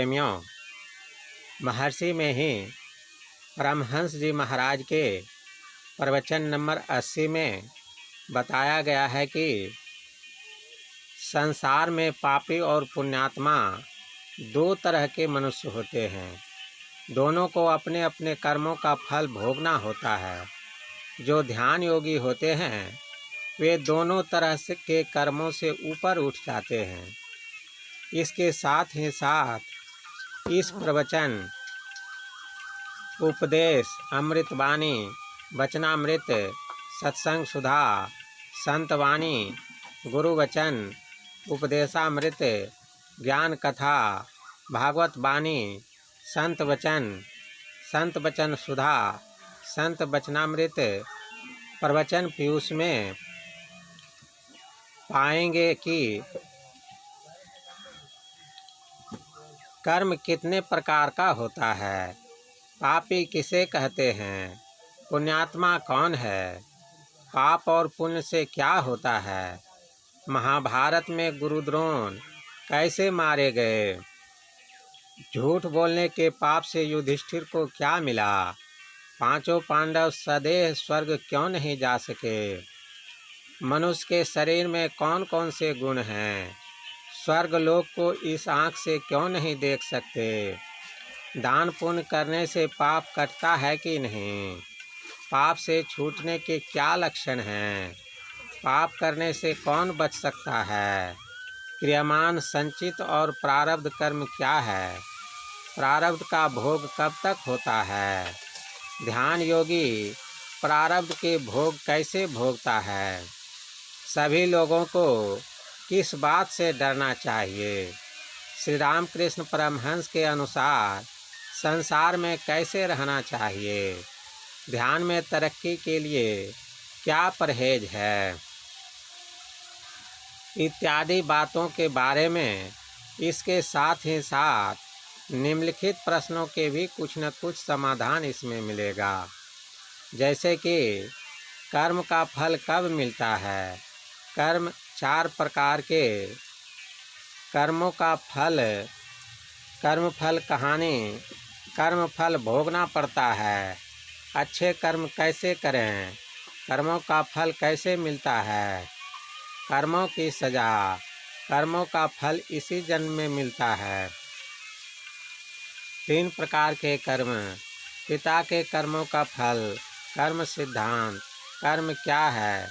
प्रेमियों, महर्षि में ही परमहंस जी महाराज के प्रवचन नंबर 80 में बताया गया है कि संसार में पापी और पुण्यात्मा दो तरह के मनुष्य होते हैं। दोनों को अपने अपने कर्मों का फल भोगना होता है। जो ध्यान योगी होते हैं वे दोनों तरह से के कर्मों से ऊपर उठ जाते हैं। इसके साथ ही साथ इस प्रवचन, उपदेश, अमृतवाणी, वचनामृत, सत्संग सुधा, संतवाणी, गुरुवचन, उपदेशामृत, ज्ञान कथा, भागवत वाणी, संत वचन सुधा, संत वचनामृत, प्रवचन पीयूष में पाएंगे कि कर्म कितने प्रकार का होता है, पापी किसे कहते हैं, पुण्यात्मा कौन है, पाप और पुण्य से क्या होता है, महाभारत में गुरुद्रोण कैसे मारे गए, झूठ बोलने के पाप से युधिष्ठिर को क्या मिला, पांचों पांडव सदैव स्वर्ग क्यों नहीं जा सके, मनुष्य के शरीर में कौन कौन से गुण हैं, स्वर्ग लोक को इस आँख से क्यों नहीं देख सकते, दान पुण्य करने से पाप कटता है कि नहीं, पाप से छूटने के क्या लक्षण हैं, पाप करने से कौन बच सकता है, क्रियमान संचित और प्रारब्ध कर्म क्या है, प्रारब्ध का भोग कब तक होता है, ध्यान योगी प्रारब्ध के भोग कैसे भोगता है, सभी लोगों को किस बात से डरना चाहिए, श्री रामकृष्ण परमहंस के अनुसार संसार में कैसे रहना चाहिए, ध्यान में तरक्की के लिए क्या परहेज है, इत्यादि बातों के बारे में इसके साथ ही साथ निम्नलिखित प्रश्नों के भी कुछ न कुछ समाधान इसमें मिलेगा। जैसे कि कर्म का फल कब मिलता है, कर्म 4 प्रकार के कर्मों का फल, कर्मफल कहानी, कर्मफल भोगना पड़ता है, अच्छे कर्म कैसे करें, कर्मों का फल कैसे मिलता है, कर्मों की सजा, कर्मों का फल इसी जन्म में मिलता है, 3 प्रकार के कर्म, पिता के कर्मों का फल, कर्म सिद्धांत, कर्म क्या है,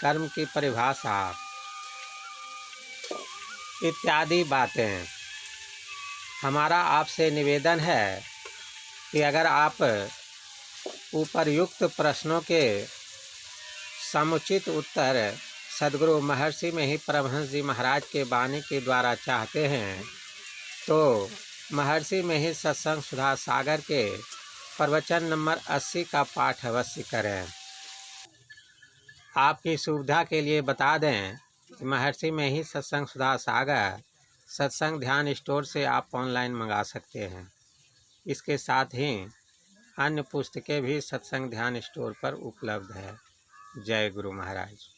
कर्म की परिभाषा इत्यादि बातें। हमारा आपसे निवेदन है कि अगर आप उपर्युक्त प्रश्नों के समुचित उत्तर सद्गुरु महर्षि में ही परमहंस जी महाराज के वाणी के द्वारा चाहते हैं तो महर्षि में ही सत्संग सुधा सागर के प्रवचन नंबर 80 का पाठ अवश्य करें। आपकी सुविधा के लिए बता दें कि महर्षि में ही सत्संग सुधा सागर सत्संग ध्यान स्टोर से आप ऑनलाइन मंगा सकते हैं। इसके साथ ही अन्य पुस्तकें भी सत्संग ध्यान स्टोर पर उपलब्ध है। जय गुरु महाराज।